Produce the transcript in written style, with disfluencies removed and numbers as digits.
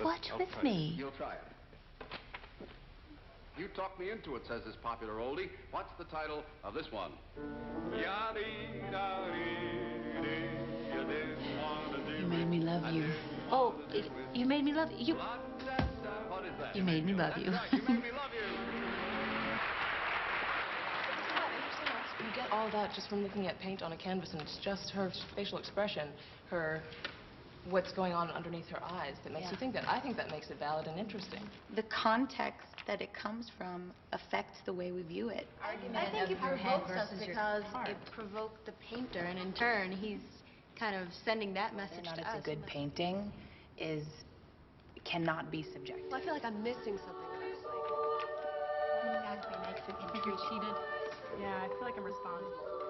What's with me? You'll try it. You talked me into it, says this popular oldie. What's the title of this one? You made me love you. Oh, you made me love you. You made me love you. You made me love you. You get all that just from looking at paint on a canvas, and it's just her facial expression, what's going on underneath her eyes that makes you think that. I think that makes it valid and interesting. The context that it comes from affects the way we view it. I think it provokes us because it provoked the painter, and in turn, he's kind of sending that message to us. It's a good painting cannot be subjective. Well, I feel like I'm missing something that I was like... Exactly makes it. I think you're cheated. Yeah, I feel like I'm responsible.